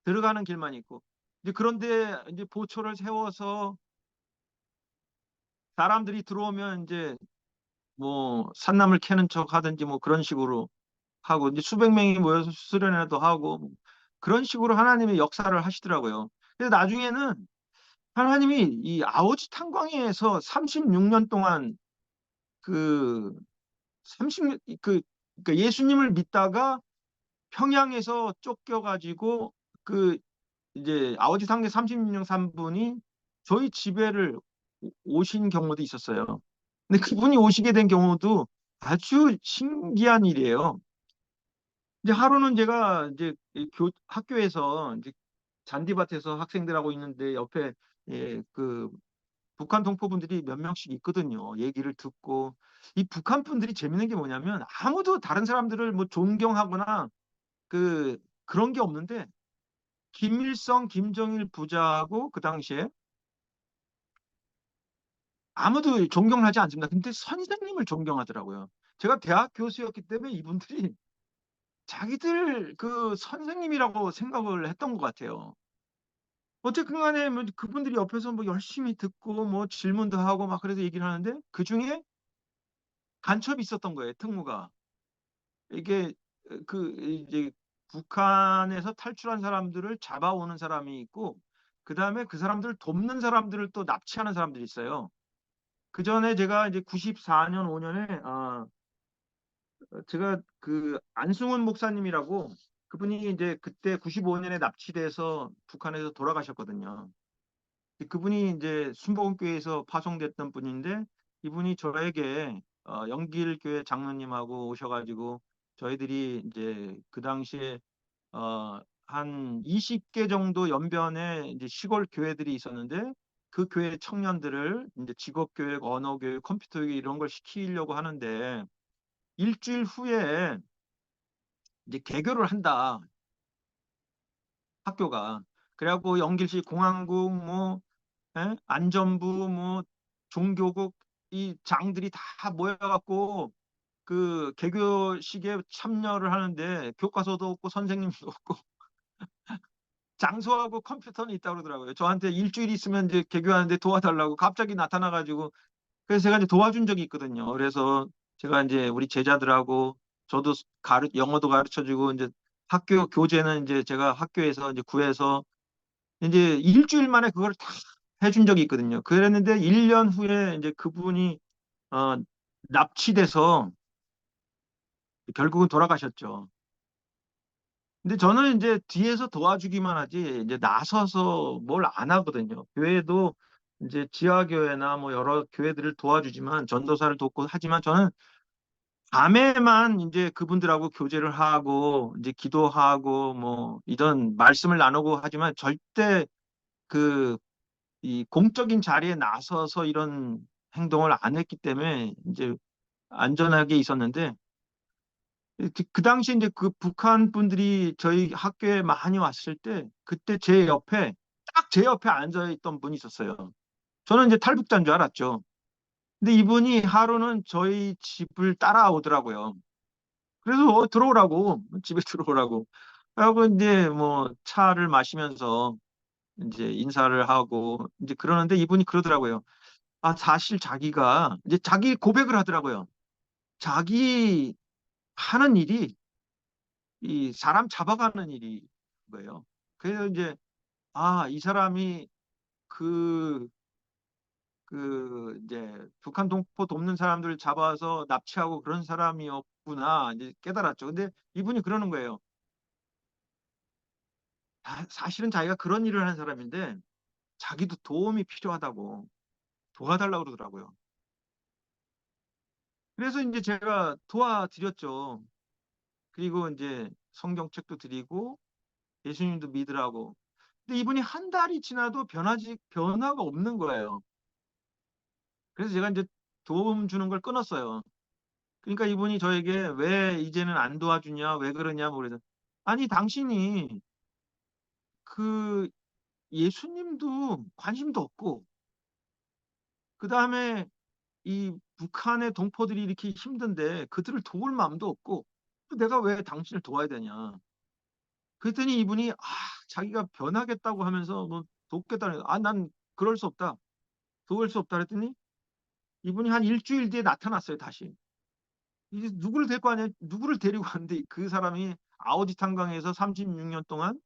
들어가는 길만 있고 이제 그런데 이제 보초를 세워서 사람들이 들어오면 이제 뭐 산나물 캐는 척 하든지 뭐 그런 식으로 하고 이제 수백 명이 모여서 수련회도 하고 뭐 그런 식으로 하나님의 역사를 하시더라고요. 그래서 나중에는 하나님이 이 아오지 탄광에서 36년 동안 그 30년 그러니까 예수님을 믿다가 평양에서 쫓겨가지고 그 이제 아오지 탄광 36년 산 분이 저희 집에를 오신 경우도 있었어요. 근데 그분이 오시게 된 경우도 아주 신기한 일이에요. 이제 하루는 제가 이제 학교에서 이제 잔디밭에서 학생들하고 있는데 옆에 그 북한 동포분들이 몇 명씩 있거든요. 얘기를 듣고 이 북한 분들이 재밌는 게 뭐냐면 아무도 다른 사람들을 뭐 존경하거나 그런 게 없는데 김일성, 김정일 부자하고 그 당시에 아무도 존경을 하지 않습니다. 근데 선생님을 존경하더라고요. 제가 대학 교수였기 때문에 이분들이 자기들 그 선생님이라고 생각을 했던 것 같아요. 어쨌든 간에 뭐 그분들이 옆에서 뭐 열심히 듣고 뭐 질문도 하고 막 그래서 얘기를 하는데 그중에 간첩이 있었던 거예요, 특무가. 이게 이제 북한에서 탈출한 사람들을 잡아오는 사람이 있고 그다음에 그 사람들을 돕는 사람들을 또 납치하는 사람들이 있어요. 그 전에 제가 이제 94년 5년에 제가 그 안승훈 목사님이라고 그분이 이제 그때 95년에 납치돼서 북한에서 돌아가셨거든요. 그분이 이제 순복음교회에서 파송됐던 분인데 이분이 저에게 영길교회 장로님하고 오셔가지고 저희들이 이제 그 당시에 한 20개 정도 연변에 이제 시골 교회들이 있었는데 그 교회 청년들을 이제 직업교육, 언어교육, 컴퓨터교육 이런 걸 시키려고 하는데 일주일 후에 이제 개교를 한다 학교가. 그래갖고 영길시 공안국 뭐 안전부 뭐 종교국 이 장들이 다 모여갖고 그 개교식에 참여를 하는데 교과서도 없고 선생님도 없고 장소하고 컴퓨터는 있다고 그러더라고요. 저한테 일주일 있으면 이제 개교하는데 도와달라고 갑자기 나타나가지고 그래서 제가 이제 도와준 적이 있거든요. 그래서 제가 이제 우리 제자들하고 저도 영어도 가르쳐주고 이제 학교 교재는 이제 제가 학교에서 이제 구해서 이제 일주일 만에 그걸 다 해준 적이 있거든요. 그랬는데 1년 후에 이제 그분이 어, 납치돼서 결국은 돌아가셨죠. 근데 저는 이제 뒤에서 도와주기만 하지 이제 나서서 뭘 안 하거든요. 교회도 이제 지하교회나 뭐 여러 교회들을 도와주지만 전도사를 돕고 하지만 저는 밤에만 이제 그분들하고 교제를 하고 이제 기도하고 뭐 이런 말씀을 나누고 하지만 절대 그 이 공적인 자리에 나서서 이런 행동을 안 했기 때문에 이제 안전하게 있었는데 그 당시 이제 그 북한 분들이 저희 학교에 많이 왔을 때 그때 제 옆에 딱 제 옆에 앉아 있던 분이 있었어요. 저는 이제 탈북자인 줄 알았죠. 근데 이분이 하루는 저희 집을 따라오더라고요. 그래서 들어오라고 집에 들어오라고 하고 이제 뭐 차를 마시면서 이제 인사를 하고 이제 그러는데 이분이 그러더라고요. 아, 사실 자기가 이제 자기 고백을 하더라고요. 자기 하는 일이 이 사람 잡아가는 일이 거예요. 그래서 이제 이 사람이 그, 이제 북한 동포 돕는 사람들 잡아서 납치하고 그런 사람이었구나 이제 깨달았죠. 근데 이분이 그러는 거예요. 사실은 자기가 그런 일을 하는 사람인데 자기도 도움이 필요하다고 도와달라고 그러더라고요. 그래서 이제 제가 도와드렸죠. 그리고 이제 성경책도 드리고 예수님도 믿으라고. 근데 이분이 한 달이 지나도 변화가 없는 거예요. 그래서 제가 이제 도움 주는 걸 끊었어요. 그러니까 이분이 저에게 왜 이제는 안 도와주냐, 왜 그러냐, 뭐 그래서 아니 당신이 그 예수님도 관심도 없고 그 다음에 이 북한의 동포들이 이렇게 힘든데 그들을 도울 마음도 없고 내가 왜 당신을 도와야 되냐. 그랬더니 이분이 자기가 변하겠다고 하면서 뭐 돕겠다는 난 그럴 수 없다. 도울 수 없다 그랬더니 이분이 한 일주일 뒤에 나타났어요, 다시. 이제 누구를 데리고 왔는데 그 사람이 아오지 탄광에서 36년 동안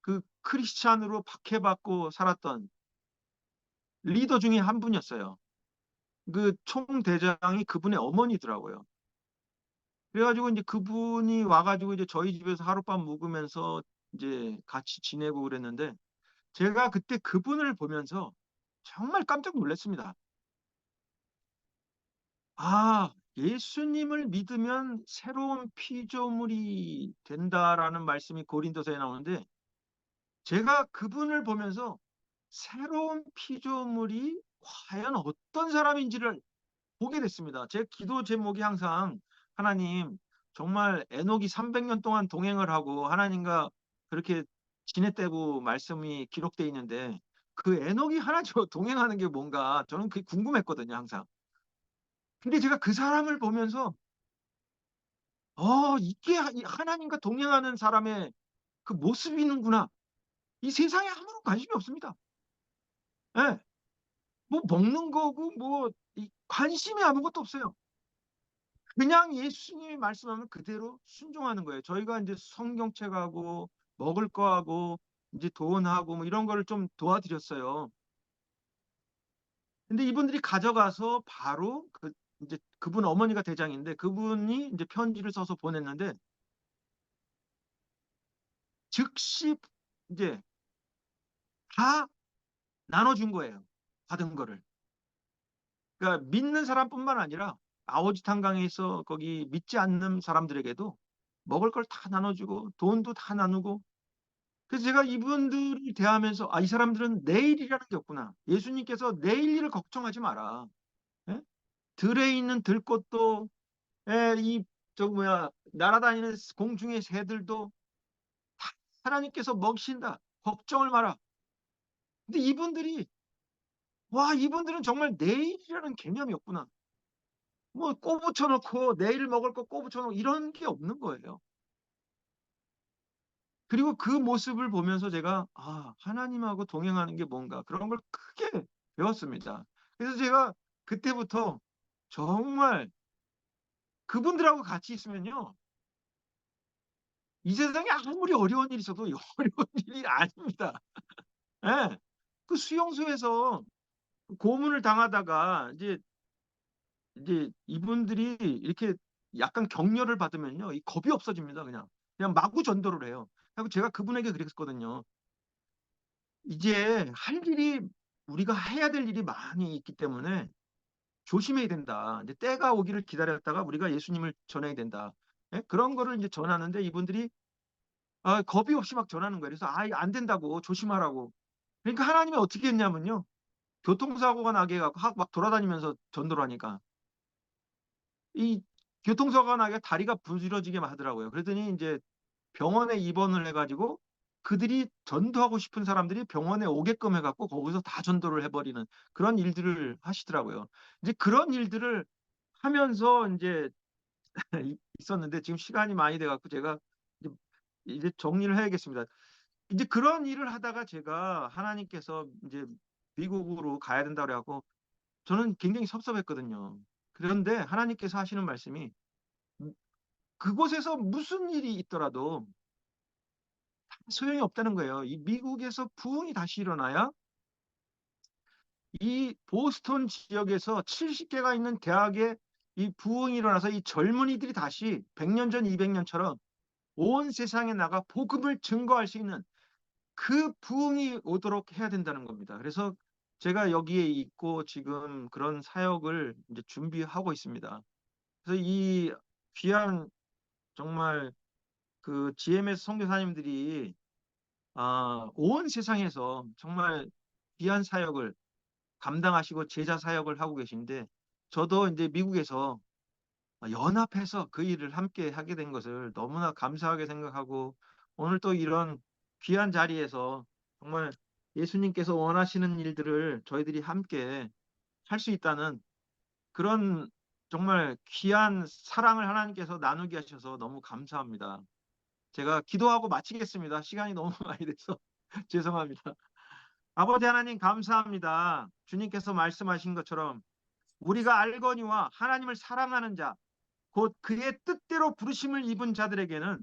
그 크리스찬으로 박해받고 살았던 리더 중에 한 분이었어요. 그 총대장이 그분의 어머니더라고요. 그래가지고 이제 그분이 와가지고 이제 저희 집에서 하룻밤 묵으면서 이제 같이 지내고 그랬는데 제가 그때 그분을 보면서 정말 깜짝 놀랐습니다. 예수님을 믿으면 새로운 피조물이 된다라는 말씀이 고린도서에 나오는데 제가 그분을 보면서 새로운 피조물이 과연 어떤 사람인지를 보게 됐습니다. 제 기도 제목이 항상 하나님 정말 에녹이 300년 동안 동행을 하고 하나님과 그렇게 지냈다고 말씀이 기록되어 있는데 그 에녹이 하나님과 동행하는 게 뭔가 저는 그게 궁금했거든요, 항상. 근데 제가 그 사람을 보면서 이게 하나님과 동행하는 사람의 그 모습이는구나. 이 세상에 아무런 관심이 없습니다. 예. 뭐 먹는 거고 관심이 아무것도 없어요. 그냥 예수님이 말씀하면 그대로 순종하는 거예요. 저희가 이제 성경책하고 먹을 거하고 이제 돈하고 뭐 이런 거를 좀 도와드렸어요. 근데 이분들이 가져가서 바로 이제 그분 어머니가 대장인데 그분이 이제 편지를 써서 보냈는데 즉시 이제 다 나눠준 거예요. 받은 거를. 그러니까 믿는 사람뿐만 아니라 아오지 탄강에서 거기 믿지 않는 사람들에게도 먹을 걸 다 나눠주고 돈도 다 나누고. 그래서 제가 이분들을 대하면서 이 사람들은 내일이라는 게 없구나. 예수님께서 내일 일을 걱정하지 마라. 예? 들에 있는 들꽃도 이저 뭐야 날아다니는 공중의 새들도 다 하나님께서 먹이신다. 걱정을 마라. 근데 이분들은 정말 내일이라는 개념이 없구나. 뭐 꼬부쳐 놓고 내일 먹을 거 꼬부쳐 놓고 이런 게 없는 거예요. 그리고 그 모습을 보면서 제가 하나님하고 동행하는 게 뭔가 그런 걸 크게 배웠습니다. 그래서 제가 그때부터 정말 그분들하고 같이 있으면요. 이 세상에 아무리 어려운 일이 있어도 어려운 일이 아닙니다. 예. 그 수용소에서 고문을 당하다가 이제 이분들이 이렇게 약간 격려를 받으면요. 이 겁이 없어집니다. 그냥 마구 전도를 해요. 그리고 제가 그분에게 그랬거든요. 이제 우리가 해야 될 일이 많이 있기 때문에 조심해야 된다. 이제 때가 오기를 기다렸다가 우리가 예수님을 전해야 된다. 예? 그런 거를 이제 전하는데 이분들이 겁이 없이 막 전하는 거예요. 그래서 안 된다고 조심하라고. 그러니까 하나님이 어떻게 했냐면요. 교통사고가 나게 해갖고 막 돌아다니면서 전도를 하니까 이 교통사고가 나게 다리가 부러지게 하더라고요. 그랬더니 이제 병원에 입원을 해가지고 그들이 전도하고 싶은 사람들이 병원에 오게끔 해갖고 거기서 다 전도를 해버리는 그런 일들을 하시더라고요. 이제 그런 일들을 하면서 이제 있었는데 지금 시간이 많이 돼갖고 제가 이제 정리를 해야겠습니다. 이제 그런 일을 하다가 제가 하나님께서 이제 미국으로 가야 된다고 그래갖고 저는 굉장히 섭섭했거든요. 그런데 하나님께서 하시는 말씀이 그곳에서 무슨 일이 있더라도 소용이 없다는 거예요. 이 미국에서 부흥이 다시 일어나야 이 보스턴 지역에서 70개가 있는 대학에 이 부흥이 일어나서 이 젊은이들이 다시 100년 전, 200년처럼 온 세상에 나가 복음을 증거할 수 있는 그 부흥이 오도록 해야 된다는 겁니다. 그래서 제가 여기에 있고 지금 그런 사역을 이제 준비하고 있습니다. 그래서 이 귀한 정말 그 GMS 선교사님들이 온 세상에서 정말 귀한 사역을 감당하시고 제자 사역을 하고 계신데 저도 이제 미국에서 연합해서 그 일을 함께 하게 된 것을 너무나 감사하게 생각하고 오늘 또 이런 귀한 자리에서 정말 예수님께서 원하시는 일들을 저희들이 함께 할 수 있다는 그런 정말 귀한 사랑을 하나님께서 나누게 하셔서 너무 감사합니다. 제가 기도하고 마치겠습니다. 시간이 너무 많이 돼서 죄송합니다. 아버지 하나님 감사합니다. 주님께서 말씀하신 것처럼 우리가 알거니와 하나님을 사랑하는 자, 곧 그의 뜻대로 부르심을 입은 자들에게는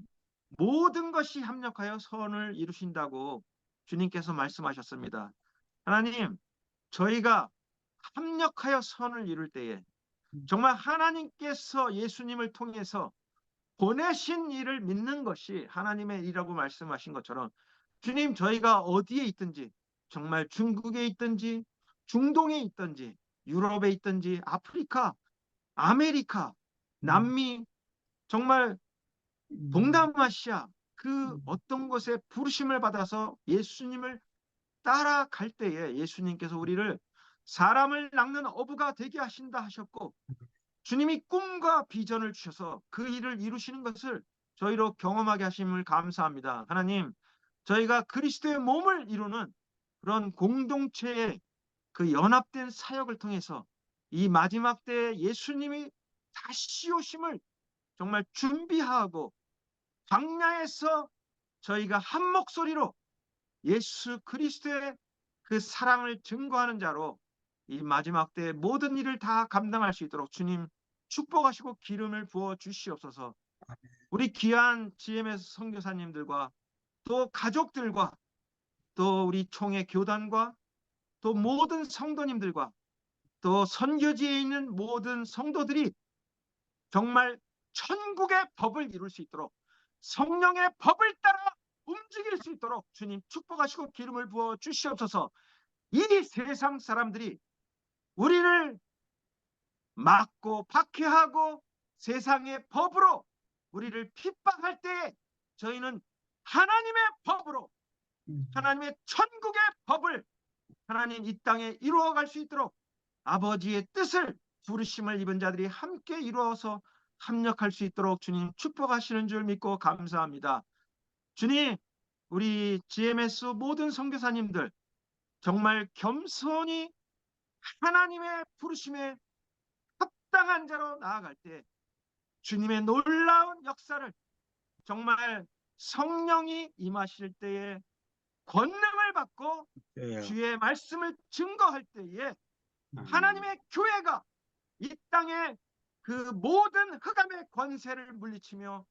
모든 것이 합력하여 선을 이루신다고 주님께서 말씀하셨습니다. 하나님, 저희가 합력하여 선을 이룰 때에 정말 하나님께서 예수님을 통해서 보내신 일을 믿는 것이 하나님의 일이라고 말씀하신 것처럼 주님 저희가 어디에 있든지 정말 중국에 있든지 중동에 있든지 유럽에 있든지 아프리카, 아메리카, 남미 정말 동남아시아 그 어떤 곳에 부르심을 받아서 예수님을 따라갈 때에 예수님께서 우리를 사람을 낚는 어부가 되게 하신다 하셨고 주님이 꿈과 비전을 주셔서 그 일을 이루시는 것을 저희로 경험하게 하심을 감사합니다. 하나님, 저희가 그리스도의 몸을 이루는 그런 공동체의 그 연합된 사역을 통해서 이 마지막 때에 예수님이 다시 오심을 정말 준비하고 광야에서 저희가 한 목소리로 예수 그리스도의 그 사랑을 증거하는 자로 이 마지막 때의 모든 일을 다 감당할 수 있도록 주님 축복하시고 기름을 부어 주시옵소서. 우리 귀한 GMS 선교사님들과 또 가족들과 또 우리 총회 교단과 또 모든 성도님들과 또 선교지에 있는 모든 성도들이 정말 천국의 법을 이룰 수 있도록 성령의 법을 따라 움직일 수 있도록 주님 축복하시고 기름을 부어 주시옵소서. 이 세상 사람들이 우리를 막고 박해하고 세상의 법으로 우리를 핍박할 때에 저희는 하나님의 법으로 하나님의 천국의 법을 하나님 이 땅에 이루어갈 수 있도록 아버지의 뜻을 부르심을 입은 자들이 함께 이루어서 합력할 수 있도록 주님 축복하시는 줄 믿고 감사합니다. 주님, 우리 GMS 모든 선교사님들 정말 겸손히 하나님의 부르심에 합당한 자로 나아갈 때 주님의 놀라운 역사를 정말 성령이 임하실 때에 권능을 받고 주의 말씀을 증거할 때에 하나님의 교회가 이 땅에 그 모든 흑암의 권세를 물리치며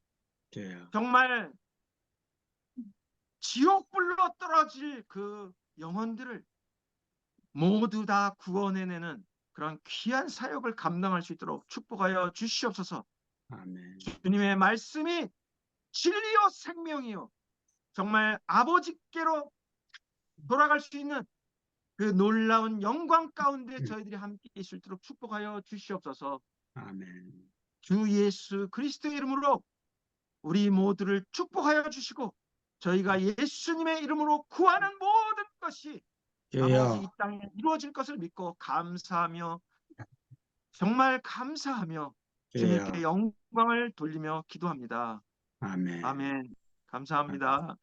정말 지옥불로 떨어질 그 영혼들을 모두 다 구원해내는 그런 귀한 사역을 감당할 수 있도록 축복하여 주시옵소서. 주님의 말씀이 진리요 생명이요 정말 아버지께로 돌아갈 수 있는 그 놀라운 영광 가운데 저희들이 함께 있을 수 있도록 축복하여 주시옵소서. 주 예수 그리스도의 이름으로 우리 모두를 축복하여 주시고 저희가 예수님의 이름으로 구하는 모든 것이 아버지 이 땅에 이루어질 것을 믿고 감사하며 정말 감사하며 주님께 영광을 돌리며 기도합니다. 아멘. 감사합니다.